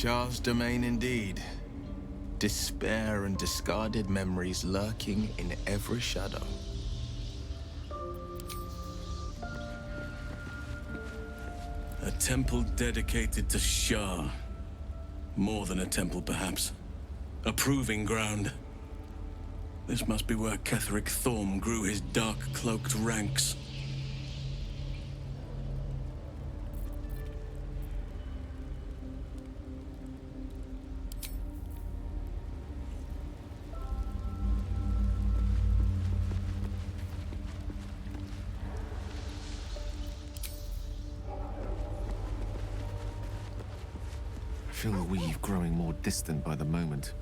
Shah's domain indeed. Despair and discarded memories lurking in every shadow. A temple dedicated to Shah. More than a temple, perhaps. A proving ground. This must be where Ketheric Thorm grew his dark-cloaked ranks. I feel the weave growing more distant by the moment.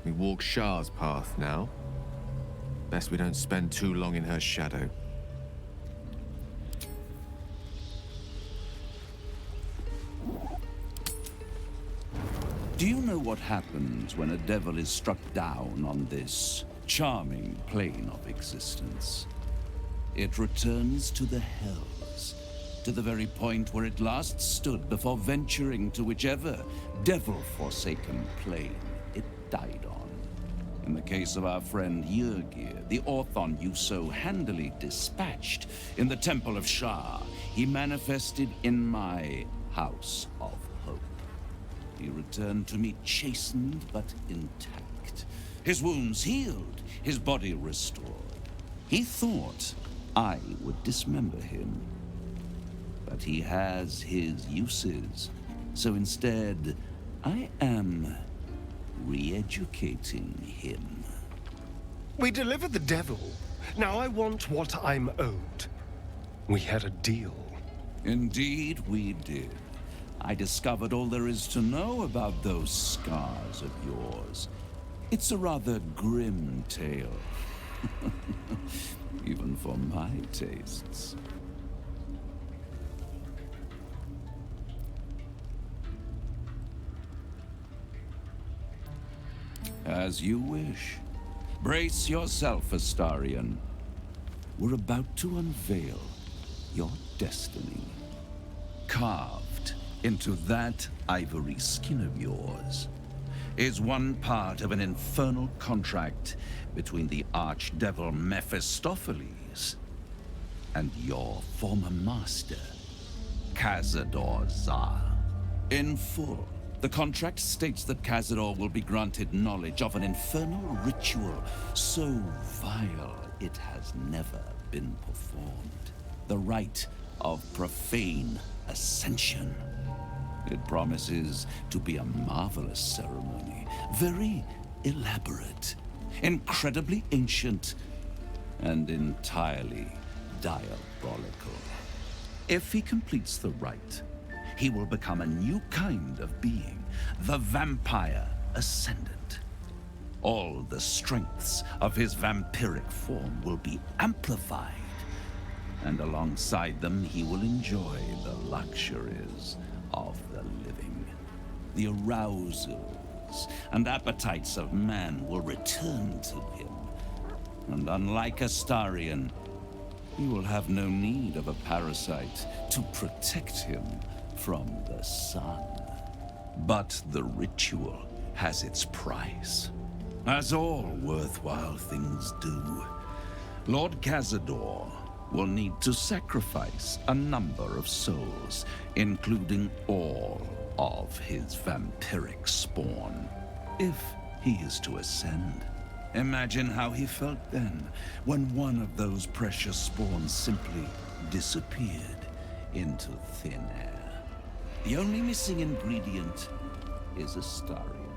We walk Shah's path now. Best we don't spend too long in her shadow. Do you know what happens when a devil is struck down on this charming plane of existence? It returns to the hells, to the very point where it last stood before venturing to whichever devil-forsaken plane it died on. In the case of our friend Yrgir, the Orthon you so handily dispatched in the Temple of Shah, he manifested in my House of Hope. He returned to me chastened but intact, his wounds healed, his body restored. He thought I would dismember him, but he has his uses, so instead, I am re-educating him. We delivered the devil. Now I want what I'm owed. We had a deal. Indeed, we did. I discovered all there is to know about those scars of yours. It's a rather grim tale. Even for my tastes. As you wish. Brace yourself, Astarion. We're about to unveil your destiny. Carved into that ivory skin of yours is one part of an infernal contract between the archdevil Mephistopheles and your former master, Cazador Zar. In full, the contract states that Cazador will be granted knowledge of an infernal ritual so vile it has never been performed. The rite of profane ascension. It promises to be a marvelous ceremony, very elaborate, incredibly ancient, and entirely diabolical. If he completes the rite, he will become a new kind of being, the Vampire Ascendant. All the strengths of his vampiric form will be amplified, and alongside them he will enjoy the luxuries of the living. The arousals and appetites of man will return to him, and unlike Astarion, he will have no need of a parasite to protect him from the sun. But the ritual has its price, as all worthwhile things do. Lord Cazador will need to sacrifice a number of souls, including all of his vampiric spawn, if he is to ascend. Imagine how he felt then, when one of those precious spawns simply disappeared into thin air. The only missing ingredient is Astarion.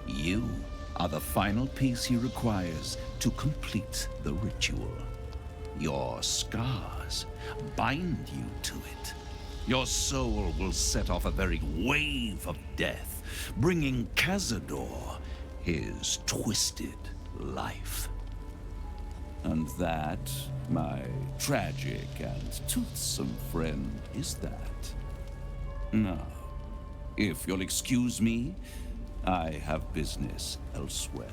You are the final piece he requires to complete the ritual. Your scars bind you to it. Your soul will set off a very wave of death, bringing Cazador his twisted life. And that, my tragic and toothsome friend, is that. Now, if you'll excuse me, I have business elsewhere.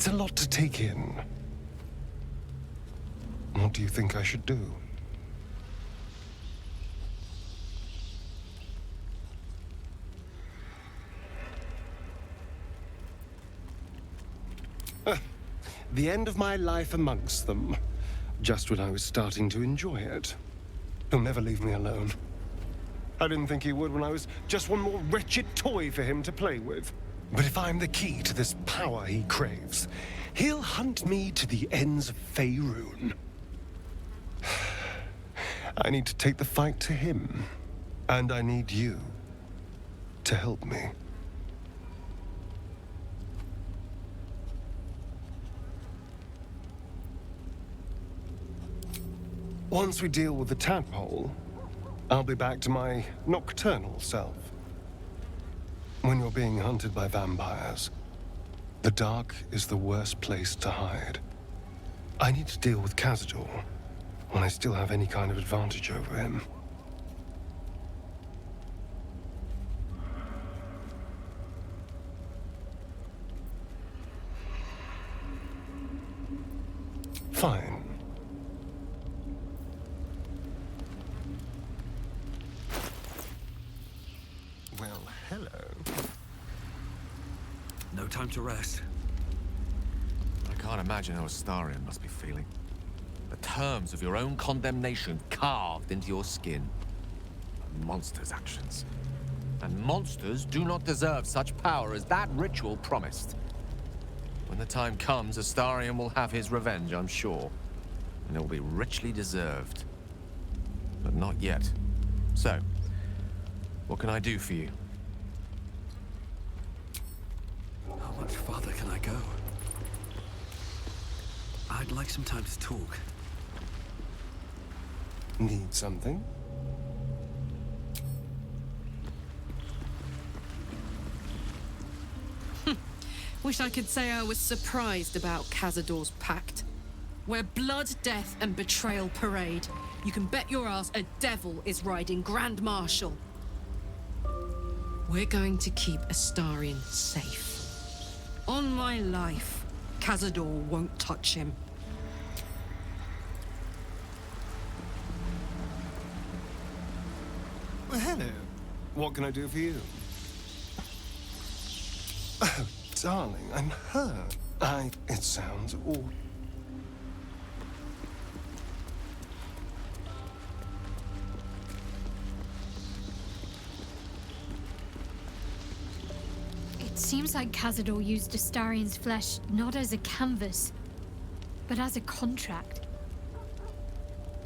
It's a lot to take in. What do you think I should do? The end of my life amongst them. Just when I was starting to enjoy it. He'll never leave me alone. I didn't think he would when I was just one more wretched toy for him to play with. But if I'm the key to this power he craves, he'll hunt me to the ends of Faerun. I need to take the fight to him. And I need you to help me. Once we deal with the tadpole, I'll be back to my nocturnal self. When you're being hunted by vampires, the dark is the worst place to hide. I need to deal with Cazador when I still have any kind of advantage over him. Fine. Well, hello. No time to rest. I can't imagine how Astarion must be feeling. The terms of your own condemnation carved into your skin. A monster's actions. And monsters do not deserve such power as that ritual promised. When the time comes, Astarion will have his revenge, I'm sure. And it will be richly deserved. But not yet. So, what can I do for you? How much farther can I go? I'd like some time to talk. Need something? Wish I could say I was surprised about Cazador's pact. Where blood, death, and betrayal parade, you can bet your ass a devil is riding Grand Marshal. We're going to keep Astarion safe. On my life, Cazador won't touch him. Well, hello. What can I do for you? Oh, darling, I'm hurt. It sounds awful. It seems like Cazador used Astarion's flesh not as a canvas, but as a contract.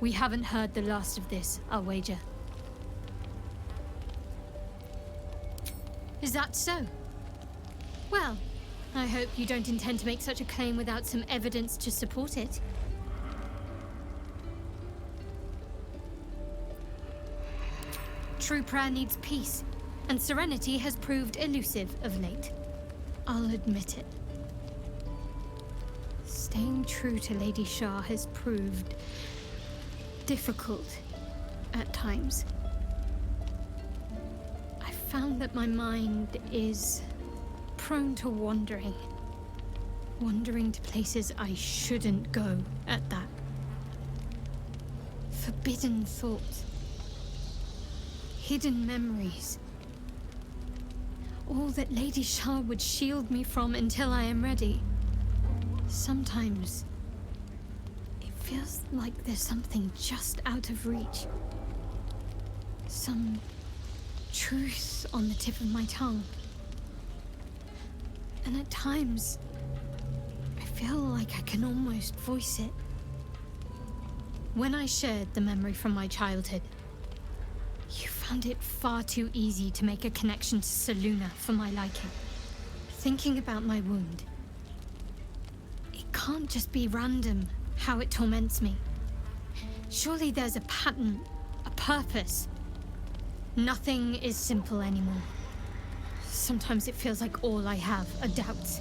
We haven't heard the last of this, I'll wager. Is that so? Well, I hope you don't intend to make such a claim without some evidence to support it. True prayer needs peace, and serenity has proved elusive of late. I'll admit it. Staying true to Lady Shah has proved difficult at times. I found that my mind is prone to wandering. Wandering to places I shouldn't go at that. Forbidden thoughts. Hidden memories. All that Lady Shah would shield me from until I am ready. Sometimes it feels like there's something just out of reach. Some truth on the tip of my tongue. And at times, I feel like I can almost voice it. When I shared the memory from my childhood, you found it far too easy to make a connection to Selûne for my liking. Thinking about my wound, it can't just be random how it torments me. Surely there's a pattern, a purpose. Nothing is simple anymore. Sometimes it feels like all I have are doubts.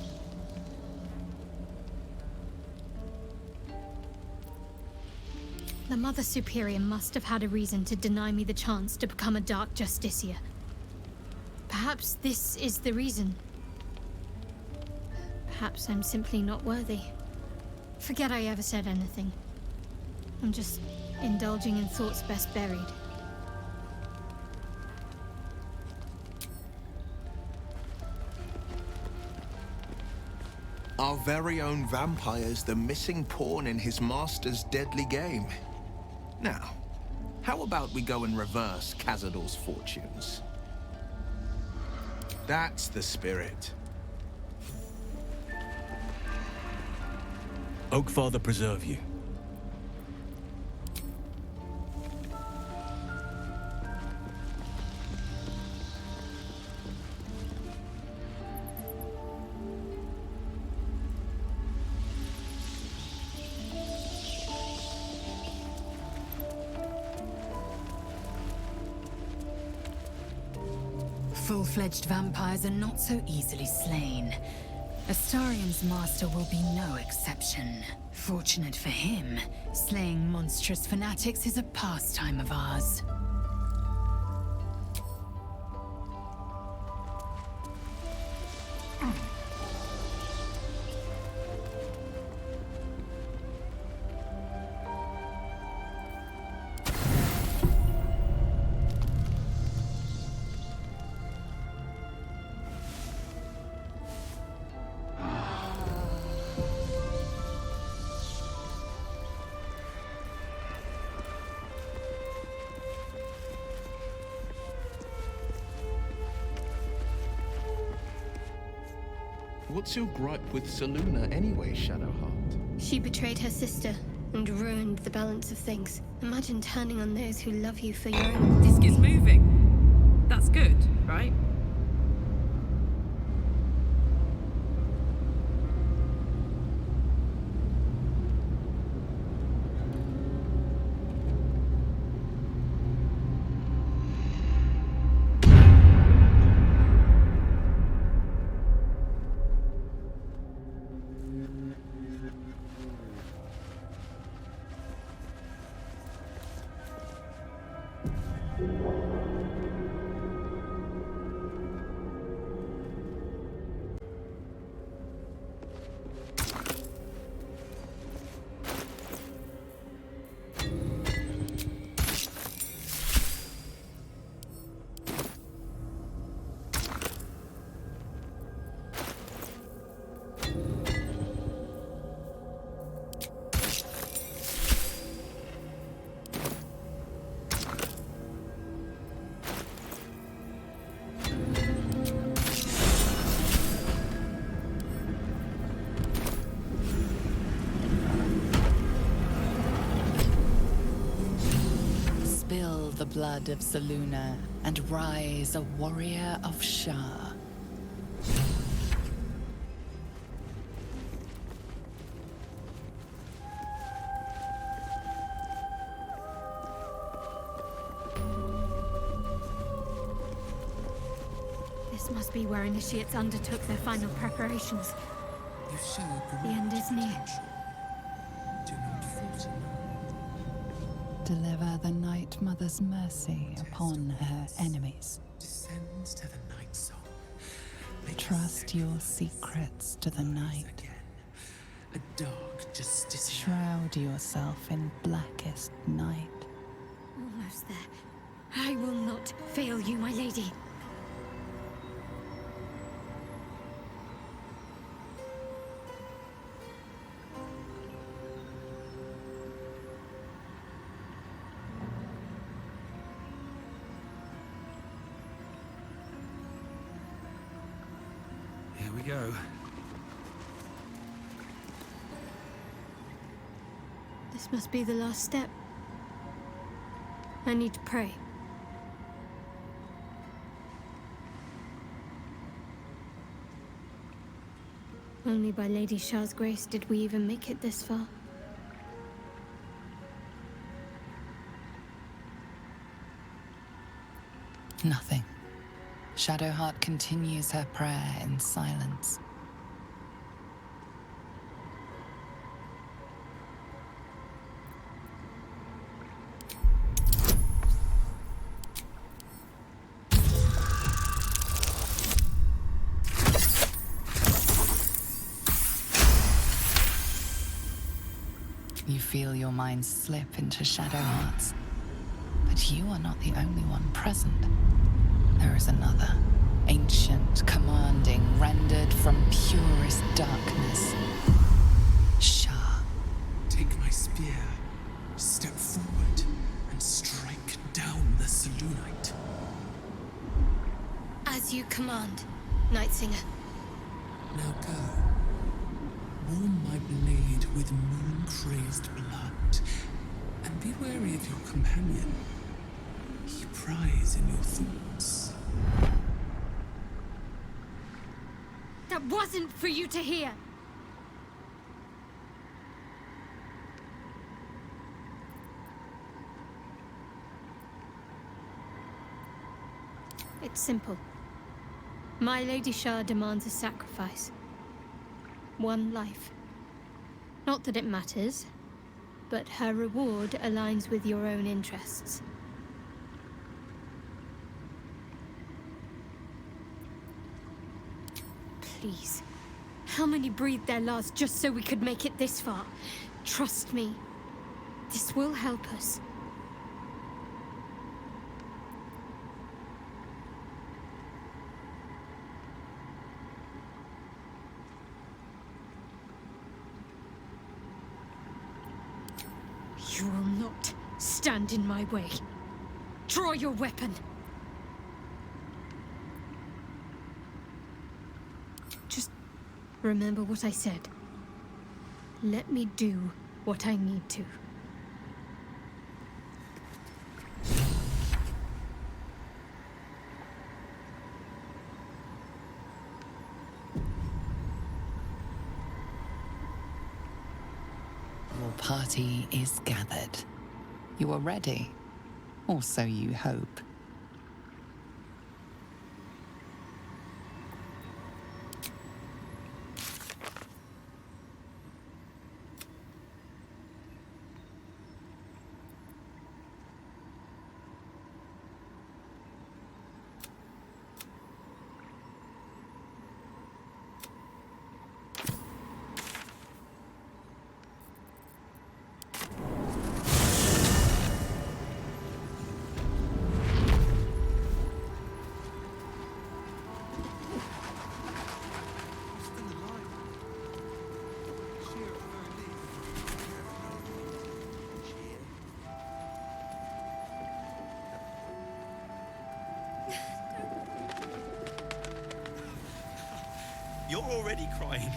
The Mother Superior must have had a reason to deny me the chance to become a Dark Justiciar. Perhaps this is the reason. perhaps I'm simply not worthy. Forget I ever said anything. I'm just indulging in thoughts best buried. Our very own vampire's the missing pawn in his master's deadly game. Now, how about we go and reverse Cazador's fortunes? That's the spirit. Oakfather preserve you. Full-fledged vampires are not so easily slain. Astarion's master will be no exception. Fortunate for him, slaying monstrous fanatics is a pastime of ours. What's your gripe with Selûne anyway, Shadowheart? She betrayed her sister and ruined the balance of things. Imagine turning on those who love you for your own. Disc is moving. That's good, right? Spill the blood of Selûne and rise a warrior of Shah. This must be where initiates undertook their final preparations. You show The end is near. Do not falter. Deliver the Night Mother's mercy upon her enemies. Descends to the night song. Trust your secrets to the night. A dark justice. Shroud yourself in blackest night. Almost there. I will not fail you, my lady. Here we go. This must be the last step. I need to pray. Only by Lady Shah's grace did we even make it this far. Nothing. Shadowheart continues her prayer in silence. You feel your mind slip into shadow hearts. But you are not the only one present. There is another, ancient, commanding, rendered from purest darkness. Shah. Take my spear, step forward, and strike down the Selûnite. As you command, Nightsinger. Now go. Warm my blade with moon-crazed blood, and be wary of your companion. He pries in your thoughts. That wasn't for you to hear. It's simple. My Lady Shah demands a sacrifice. One life. Not that it matters, but her reward aligns with your own interests. Please. How many breathed their last just so we could make it this far? Trust me. This will help us. You will not stand in my way. Draw your weapon. Just remember what I said. Let me do what I need to. Your party is gathered. You are ready, or so you hope. You're already crying.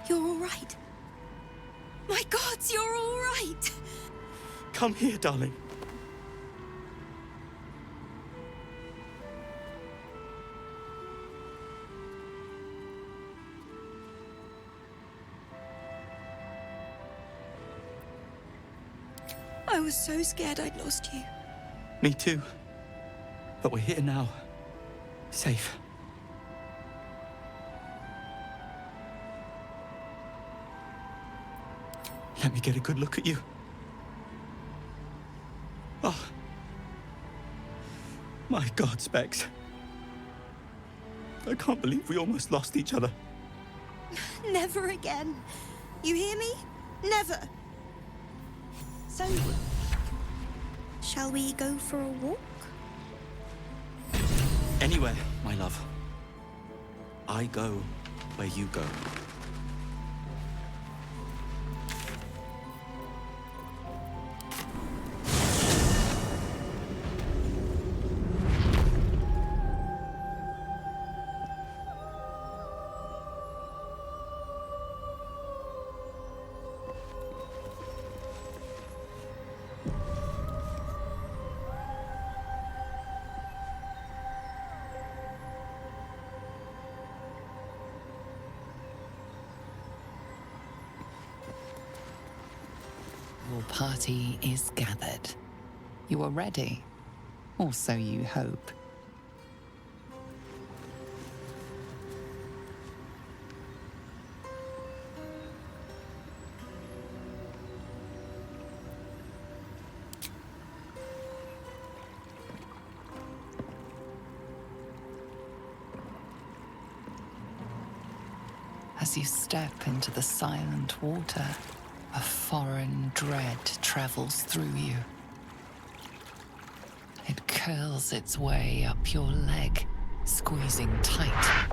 You're all right. My gods, you're all right. Come here, darling. I was so scared I'd lost you. Me too. But we're here now. Safe. Let me get a good look at you. Oh. My God, Specs. I can't believe we almost lost each other. Never again. You hear me? Never. So, shall we go for a walk? Anywhere, my love. I go where you go. Your party is gathered. You are ready, or so you hope. As you step into the silent water, a foreign dread travels through you. It curls its way up your leg, squeezing tight.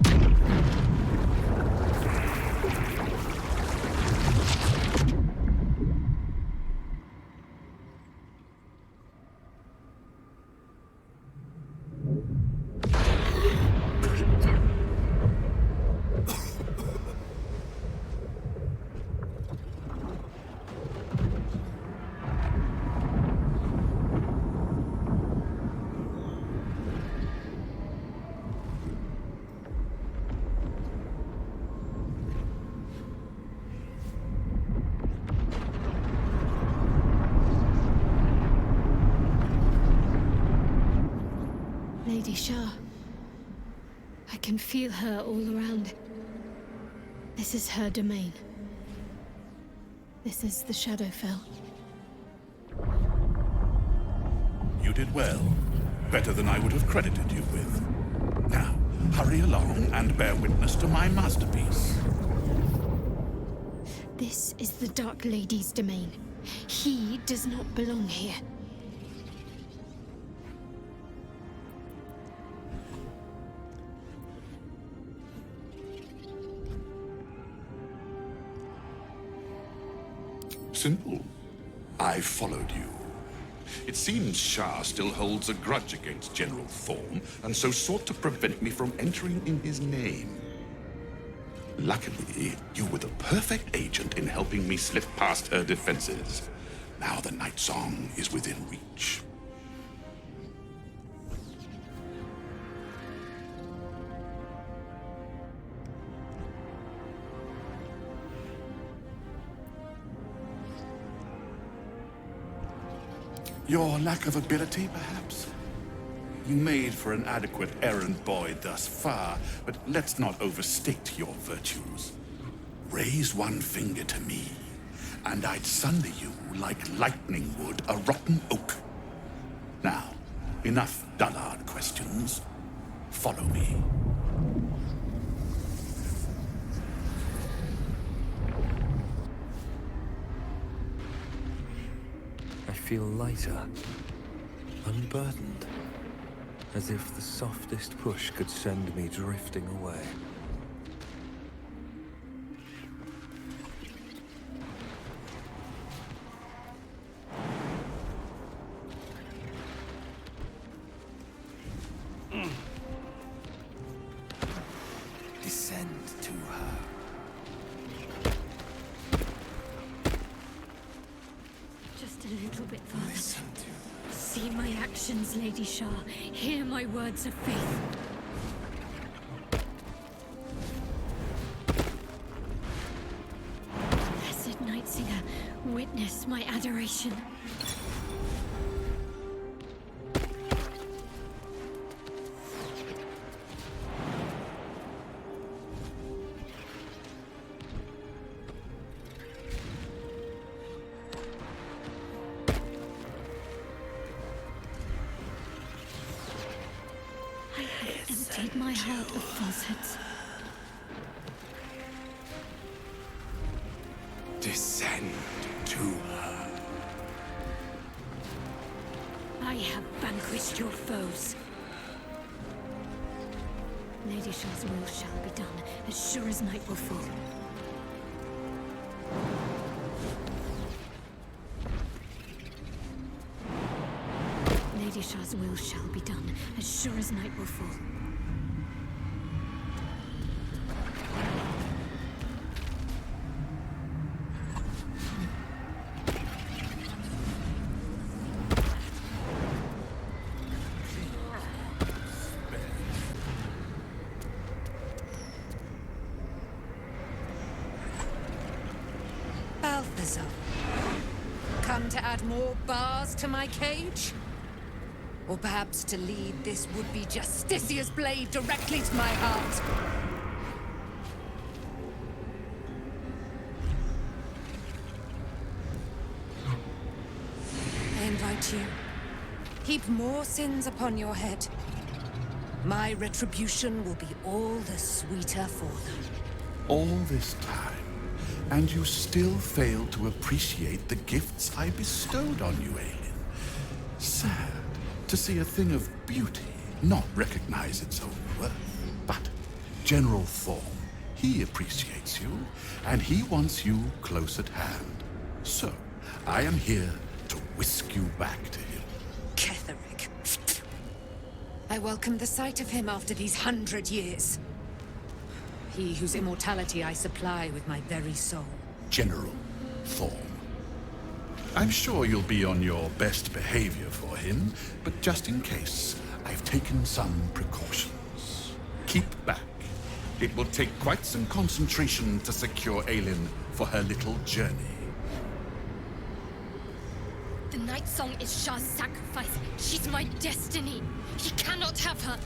Lady Shah. I can feel her all around. This is her domain. This is the Shadowfell. You did well. Better than I would have credited you with. Now, hurry along and bear witness to my masterpiece. This is the Dark Lady's domain. He does not belong here. Simple. I followed you. It seems Shah still holds a grudge against General Thorm, and so sought to prevent me from entering in his name. Luckily, you were the perfect agent in helping me slip past her defenses. Now the Night Song is within reach. Your lack of ability, perhaps? You made for an adequate errand boy thus far, but let's not overstate your virtues. Raise one finger to me, and I'd sunder you like lightning would a rotten oak. Now, enough dullard questions. Follow me. I feel lighter, unburdened, as if the softest push could send me drifting away. Descend to her. Just a little bit further. See my actions, Lady Shah. Hear my words of faith. Blessed Nightsinger, witness my adoration. Emptied my heart of falsehoods. Descend to her. I have vanquished your foes. Lady Shah's will shall be done, as sure as night will fall. Lady Shah's will shall be done, as sure as night will fall. Balthazar, come to add more bars to my cage? Or perhaps to lead this would-be Justicia's blade directly to my heart? I invite you. Heap more sins upon your head. My retribution will be all the sweeter for them. All this time, and you still fail to appreciate the gifts I bestowed on you, Aelin. Sad to see a thing of beauty not recognize its own worth. But General Thorm, he appreciates you, and he wants you close at hand. So, I am here to whisk you back to him. Ketherick. I welcome the sight of him after these 100 years. He whose immortality I supply with my very soul. General Thorm. I'm sure you'll be on your best behavior for him, but just in case, I've taken some precautions. Keep back. It will take quite some concentration to secure Aelin for her little journey. The Night Song is Shah's sacrifice. She's my destiny. He cannot have her.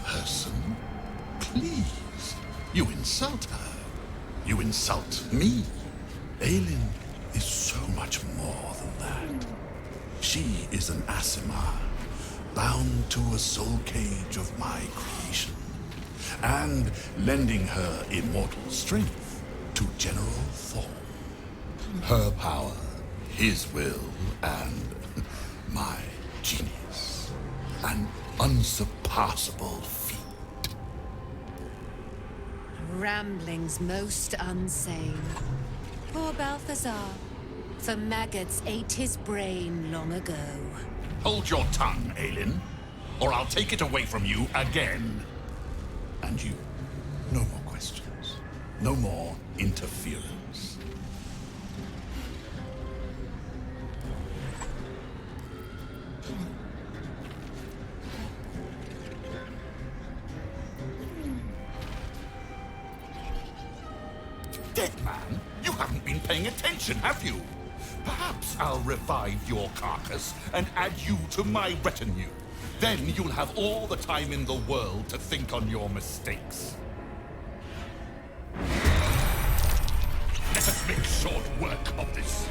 Person? Please. You insult her. You insult me. Aelin is so much more than that. She is an Asimar, bound to a soul cage of my creation, and lending her immortal strength to General Thorm. Her power, his will, and my genius. An unsurpassable feat. Ramblings most unsane. Poor Balthazar. For maggots ate his brain long ago. Hold your tongue, Aelin, or I'll take it away from you again. And you, no more questions. No more interference. Dead man, you haven't been paying attention, have you? Perhaps I'll revive your carcass and add you to my retinue. Then you'll have all the time in the world to think on your mistakes. Let us make short work of this.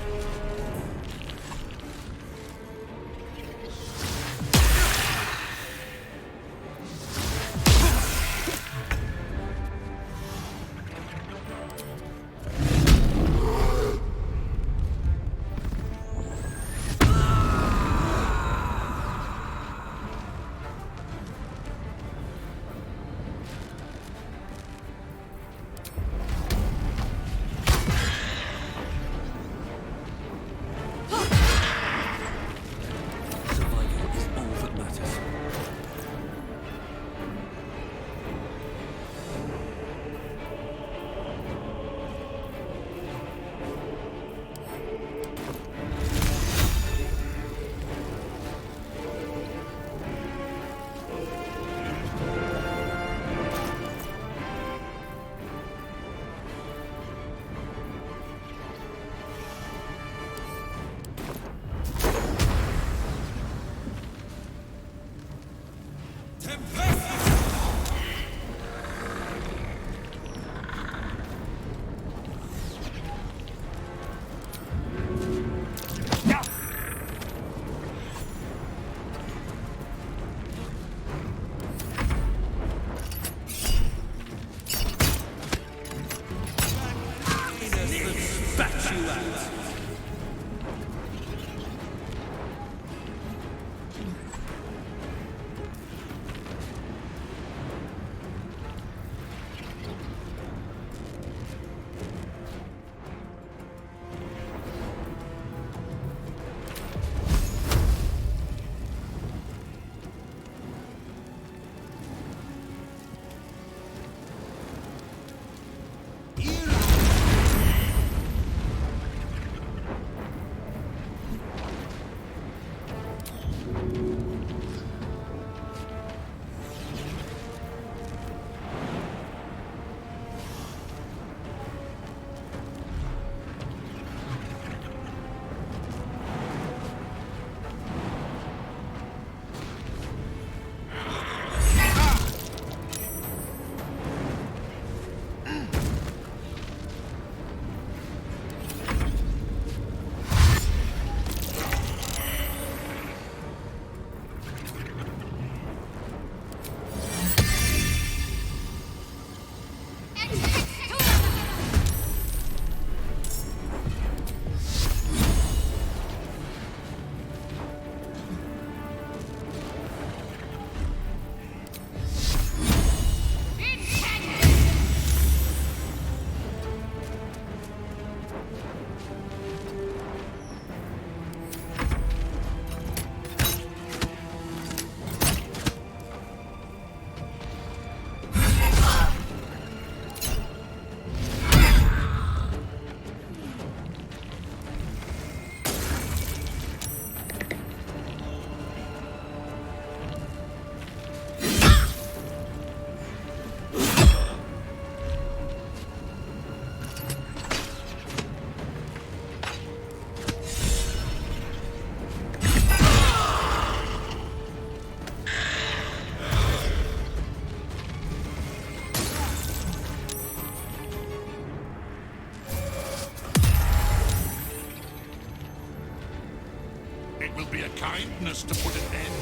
kindness to put an end.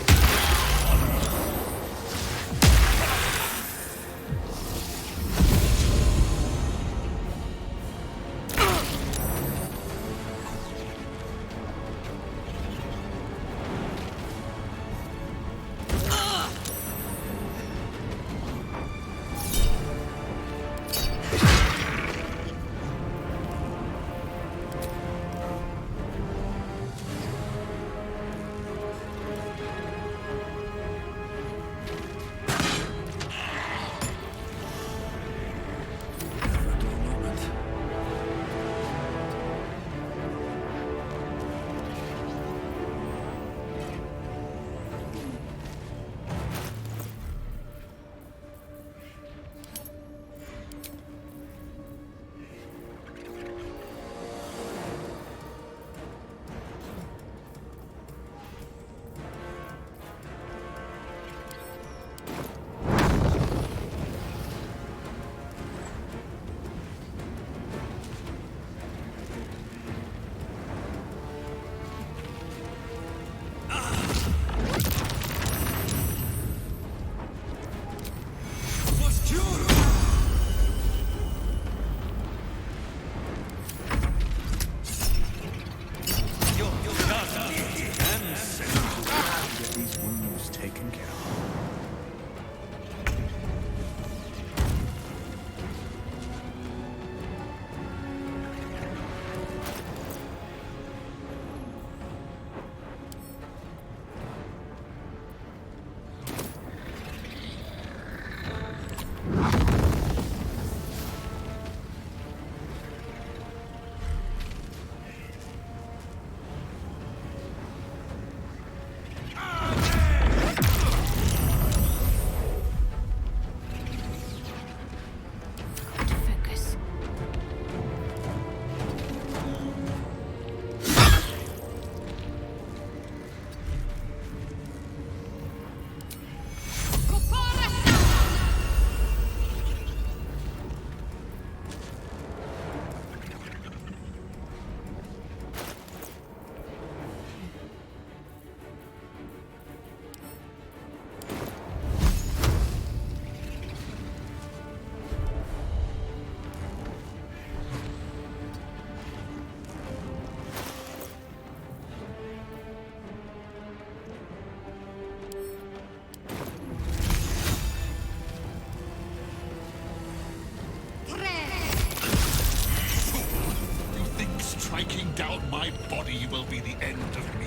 Striking down my body will be the end of me.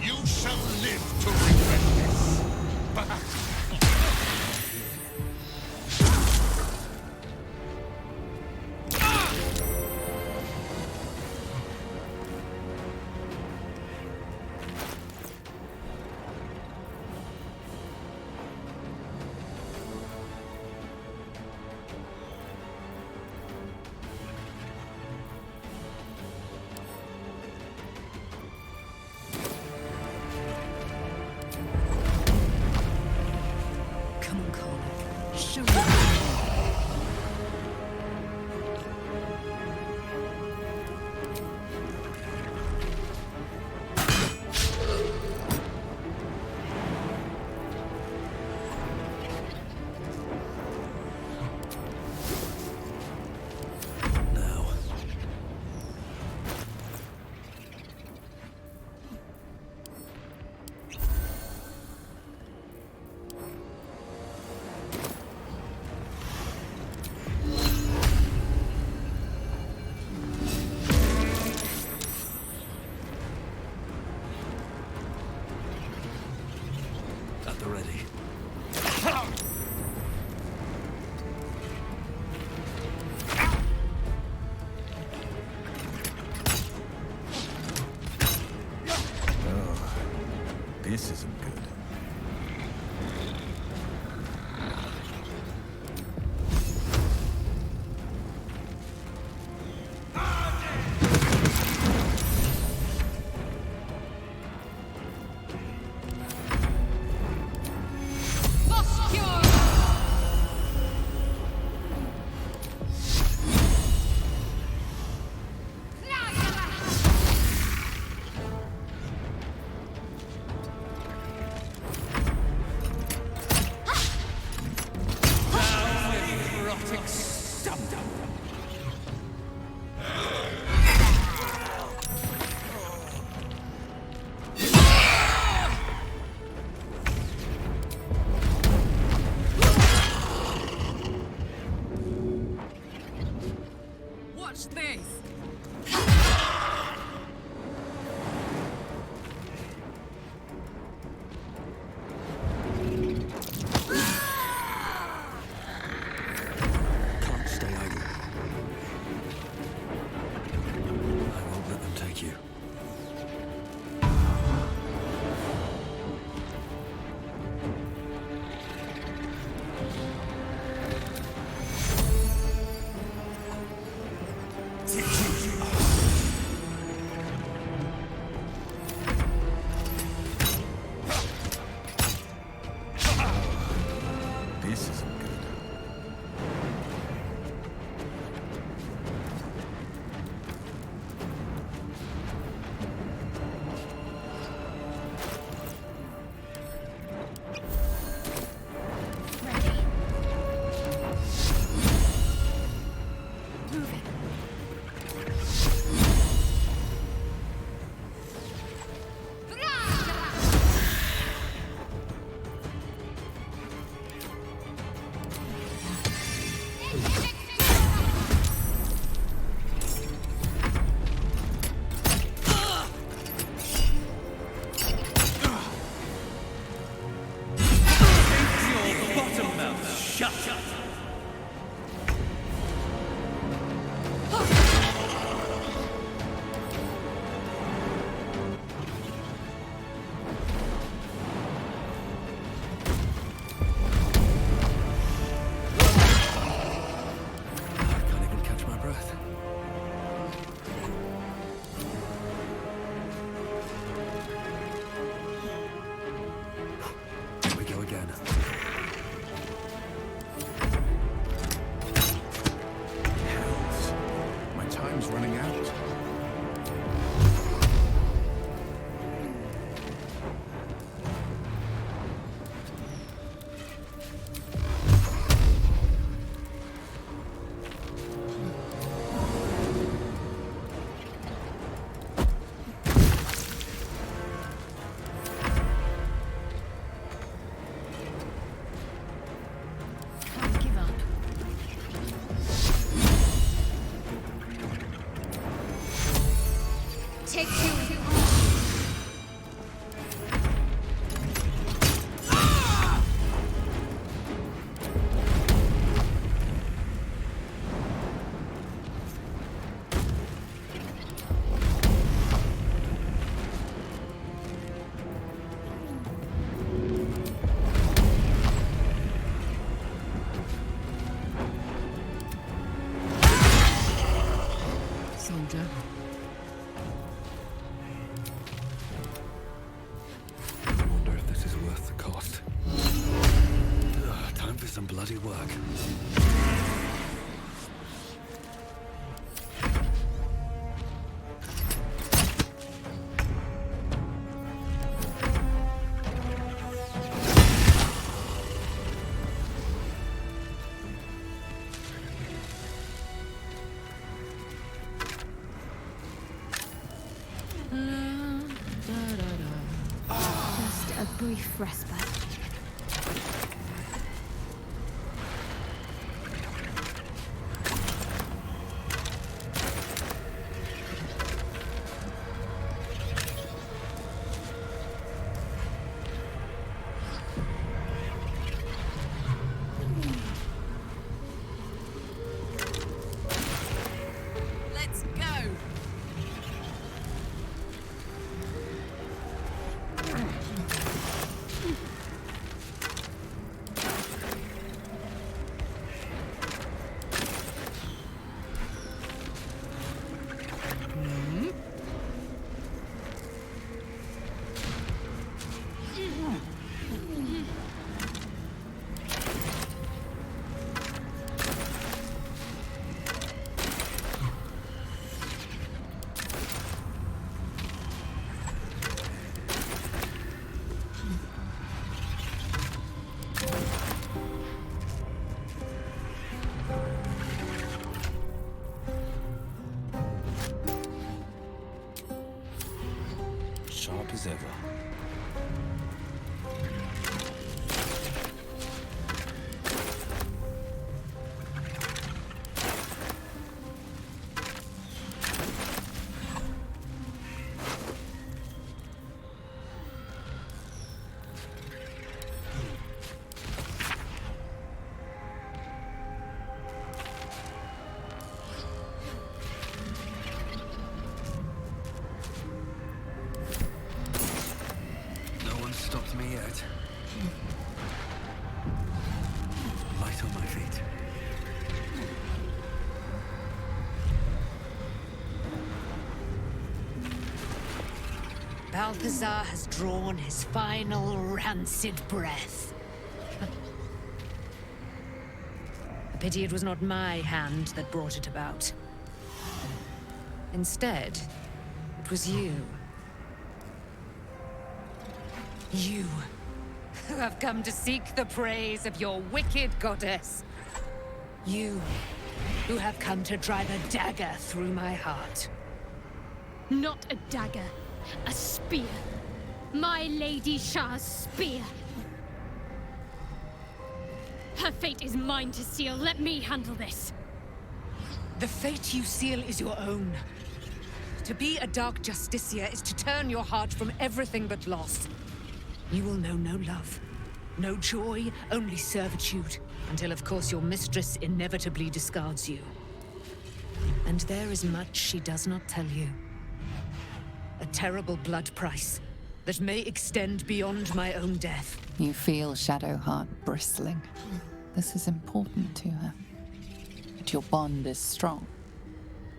You shall live to regret this. Perhaps. At the ready. This isn't good. Watch this! Can't stay idle. I won't let them take you. This isn't good. Running out. Take two. Soldier. Worth the cost. Time for some bloody work. Just a brief respite. Let's go! Sharp as ever. Balthazar has drawn his final rancid breath. A pity it was not my hand that brought it about. Instead, it was you. You, who have come to seek the praise of your wicked goddess. You, who have come to drive a dagger through my heart. Not a dagger, a spear. My Lady Shah's spear. Her fate is mine to seal. Let me handle this. The fate you seal is your own. To be a Dark Justicia is to turn your heart from everything but loss. You will know no love, no joy, only servitude, until of course your mistress inevitably discards you. And there is much she does not tell you. A terrible blood price that may extend beyond my own death. You feel Shadowheart bristling. This is important to her. But your bond is strong.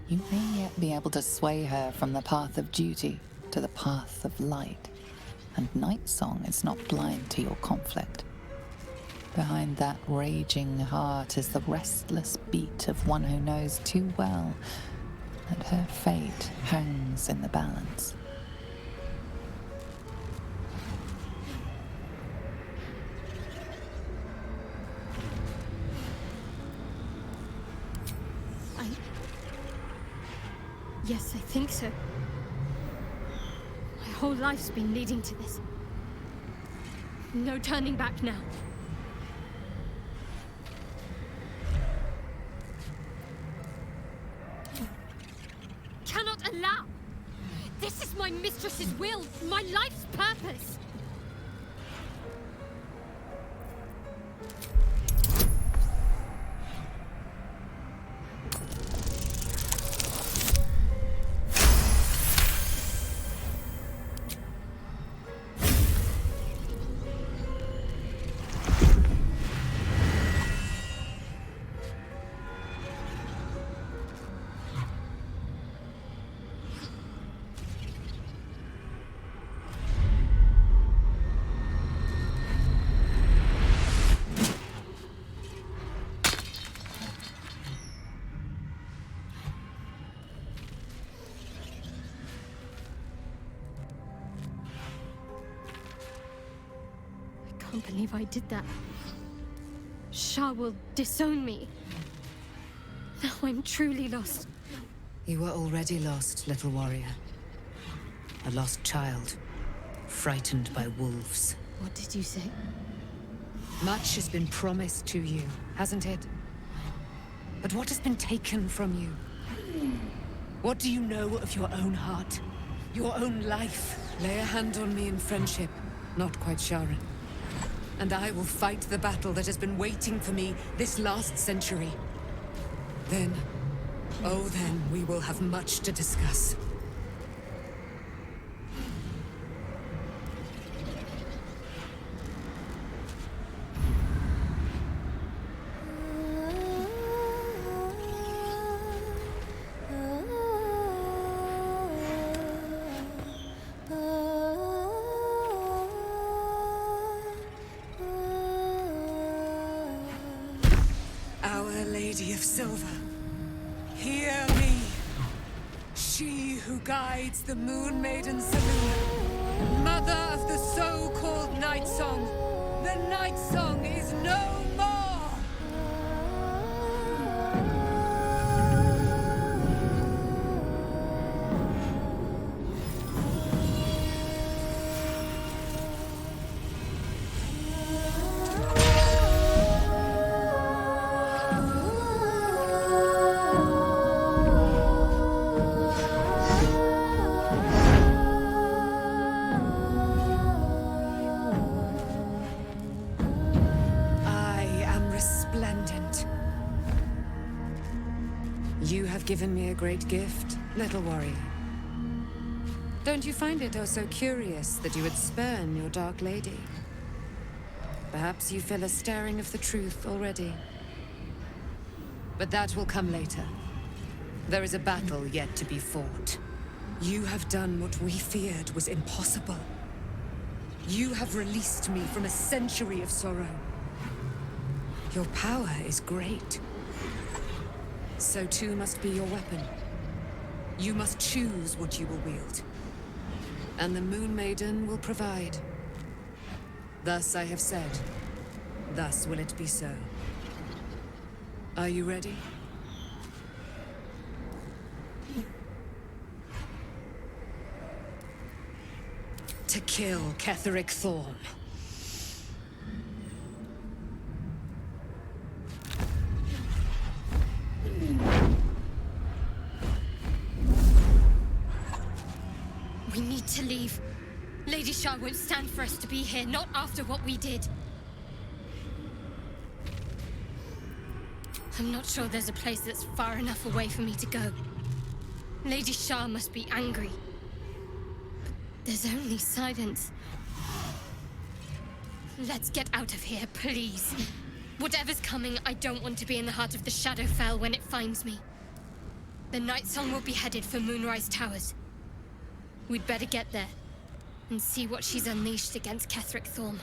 You may yet be able to sway her from the path of duty to the path of light. And Nightsong is not blind to your conflict. Behind that raging heart is the restless beat of one who knows too well that her fate hangs in the balance. Yes, I think so. My whole life's been leading to this. No turning back now. Cannot allow! This is my mistress's will, my life's purpose! I can't believe I did that. Shah will disown me. Now I'm truly lost. You were already lost, little warrior. A lost child, frightened by wolves. What did you say? Much has been promised to you, hasn't it? But what has been taken from you? What do you know of your own heart? Your own life? Lay a hand on me in friendship, not quite Sharon. And I will fight the battle that has been waiting for me this last century. Then, oh then, we will have much to discuss. Lady of Silver, hear me. She who guides the Moon Maiden Selûne, mother of the so-called Nightsong. The Nightsong is no more! You have given me a great gift, little warrior. Don't you find it oh so curious that you would spurn your Dark Lady? Perhaps you feel a stirring of the truth already. But that will come later. There is a battle yet to be fought. You have done what we feared was impossible. You have released me from a century of sorrow. Your power is great. So too must be your weapon. You must choose what you will wield. And the Moon Maiden will provide. Thus I have said. Thus will it be so. Are you ready? To kill Ketheric Thorm. We need to leave. Lady Shah won't stand for us to be here, not after what we did. I'm not sure there's a place that's far enough away for me to go. Lady Shah must be angry. But there's only silence. Let's get out of here, please. Whatever's coming, I don't want to be in the heart of the Shadowfell when it finds me. The Night Song will be headed for Moonrise Towers. We'd better get there and see what she's unleashed against Ketheric Thorm.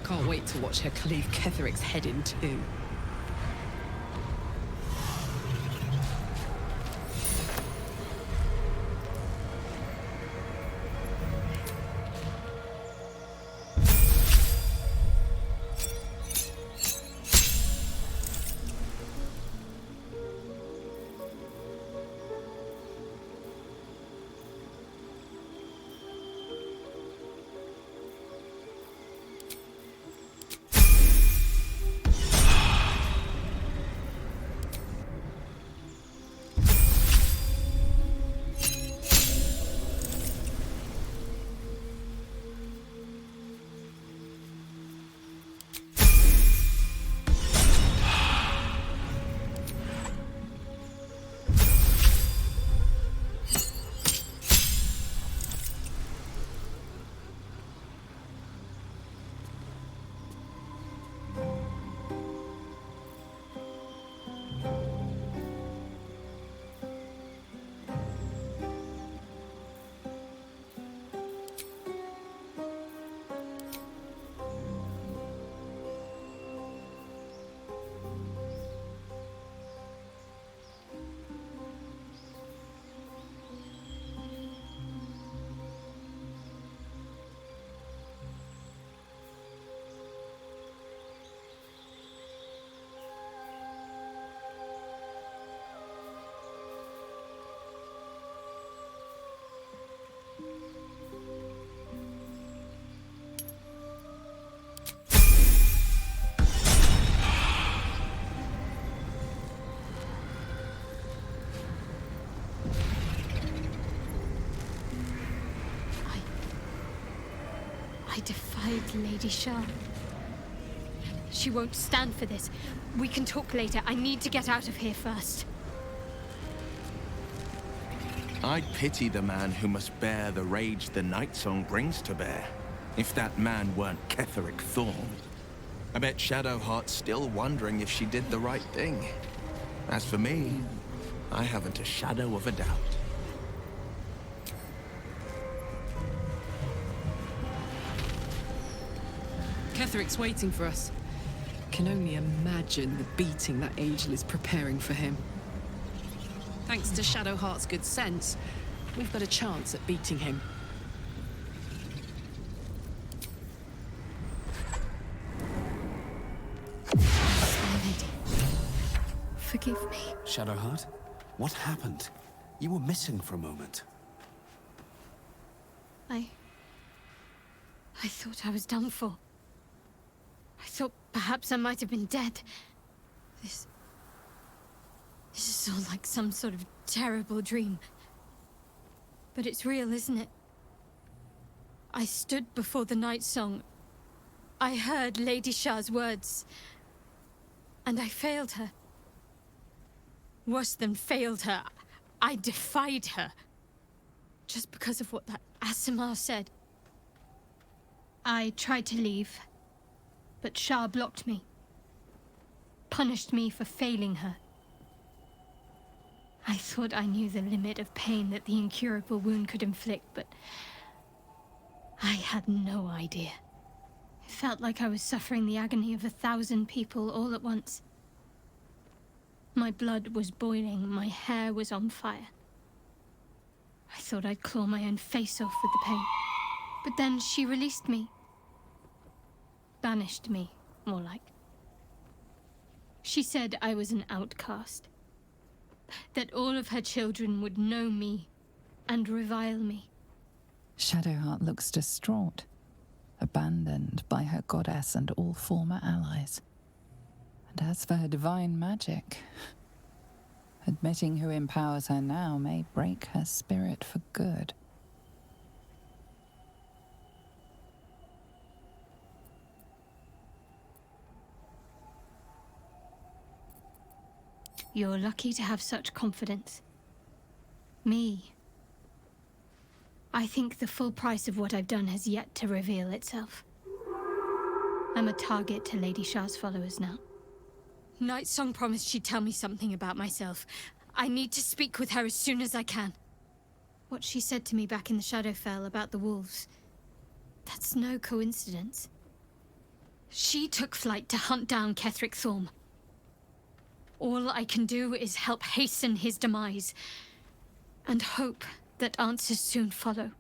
Can't wait to watch her cleave Ketheric's head in two. I defied Lady Shah. She won't stand for this. We can talk later. I need to get out of here first. I'd pity the man who must bear the rage the Night Song brings to bear. If that man weren't Ketheric Thorm. I bet Shadowheart's still wondering if she did the right thing. As for me, I haven't a shadow of a doubt. Ketheric's waiting for us. Can only imagine the beating that Angel is preparing for him. Thanks to Shadowheart's good sense, we've got a chance at beating him. Forgive me. Shadowheart, what happened? You were missing for a moment. I thought I was done for. I thought perhaps I might have been dead. This is all like some sort of terrible dream. But it's real, isn't it? I stood before the night song. I heard Lady Shah's words. And I failed her. Worse than failed her, I defied her. Just because of what that Asimar said. I tried to leave, but Shah blocked me. Punished me for failing her. I thought I knew the limit of pain that the incurable wound could inflict, but I had no idea. It felt like I was suffering the agony of 1,000 people all at once. My blood was boiling, my hair was on fire. I thought I'd claw my own face off with the pain. But then she released me. Banished me, more like. She said I was an outcast. That all of her children would know me and revile me. Shadowheart looks distraught, abandoned by her goddess and all former allies. And as for her divine magic, admitting who empowers her now may break her spirit for good. You're lucky to have such confidence. Me. I think the full price of what I've done has yet to reveal itself. I'm a target to Lady Shah's followers now. Nightsong promised she'd tell me something about myself. I need to speak with her as soon as I can. What she said to me back in the Shadowfell about the wolves, that's no coincidence. She took flight to hunt down Ketheric Thorm. All I can do is help hasten his demise, and hope that answers soon follow.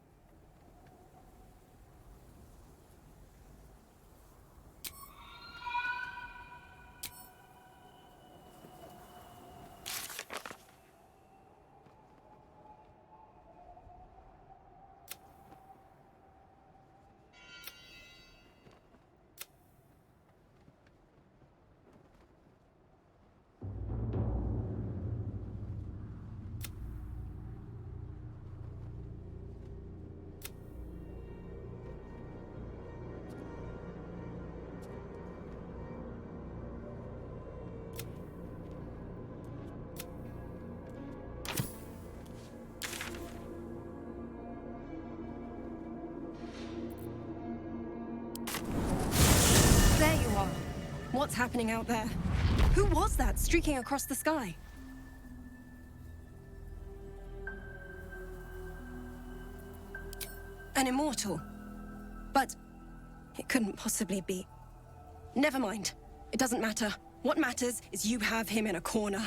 What's happening out there? Who was that streaking across the sky? An immortal. But it couldn't possibly be. Never mind. It doesn't matter. What matters is you have him in a corner.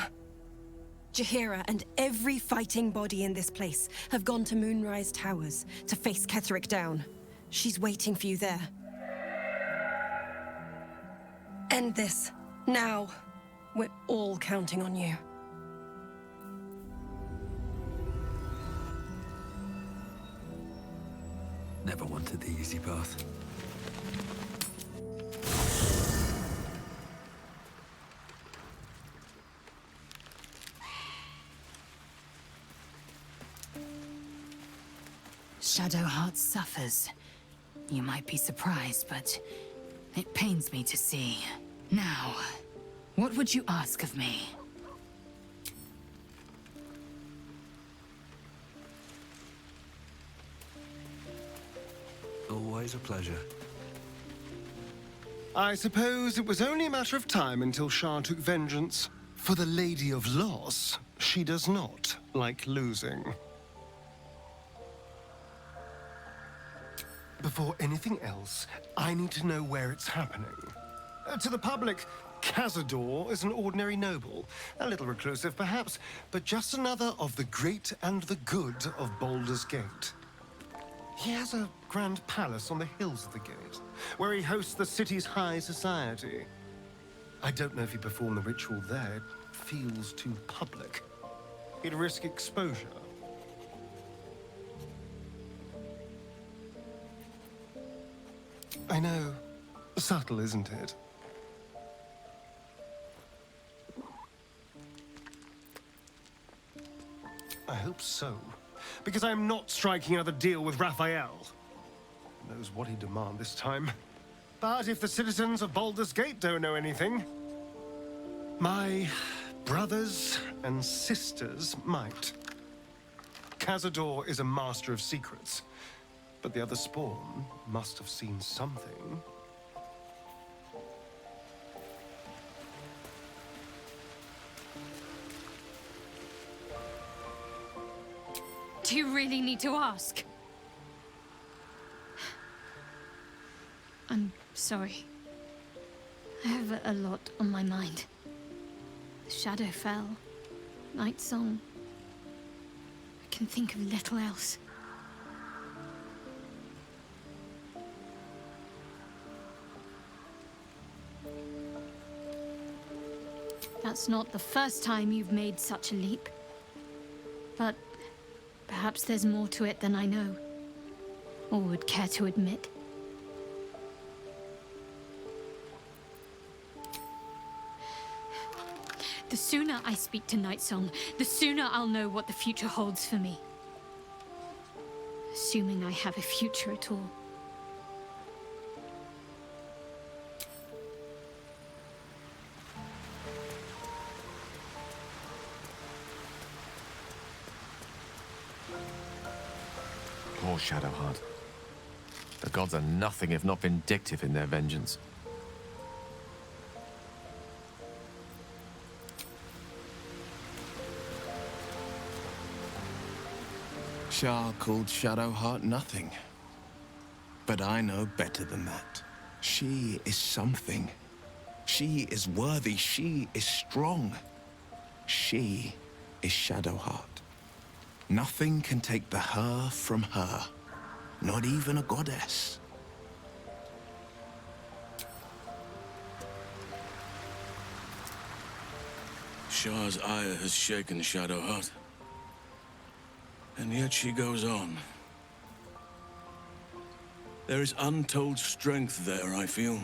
Jaheira and every fighting body in this place have gone to Moonrise Towers to face Ketheric down. She's waiting for you there. End this. Now. We're all counting on you. Never wanted the easy path. Shadowheart suffers. You might be surprised, but it pains me to see. Now, what would you ask of me? Always a pleasure. I suppose it was only a matter of time until Shah took vengeance. For the Lady of Loss, she does not like losing. Before anything else, I need to know where it's happening. To the public, Cazador is an ordinary noble. A little reclusive, perhaps, but just another of the great and the good of Baldur's Gate. He has a grand palace on the hills of the gate, where he hosts the city's high society. I don't know if he performed the ritual there. It feels too public. He'd risk exposure. I know. Subtle, isn't it? I hope so. Because I'm not striking another deal with Raphael. Who knows what he'd demand this time. But if the citizens of Baldur's Gate don't know anything, my brothers and sisters might. Cazador is a master of secrets, but the other spawn must have seen something. Do you really need to ask? I'm sorry. I have a lot on my mind. The shadow fell. Night song. I can think of little else. That's not the first time you've made such a leap. But perhaps there's more to it than I know, or would care to admit. The sooner I speak to Nightsong, the sooner I'll know what the future holds for me. Assuming I have a future at all. Poor Shadowheart. The gods are nothing if not vindictive in their vengeance. Shah called Shadowheart nothing. But I know better than that. She is something. She is worthy. She is strong. She is Shadowheart. Nothing can take the her from her. Not even a goddess. Shah's ire has shaken Shadowheart. And yet she goes on. There is untold strength there, I feel.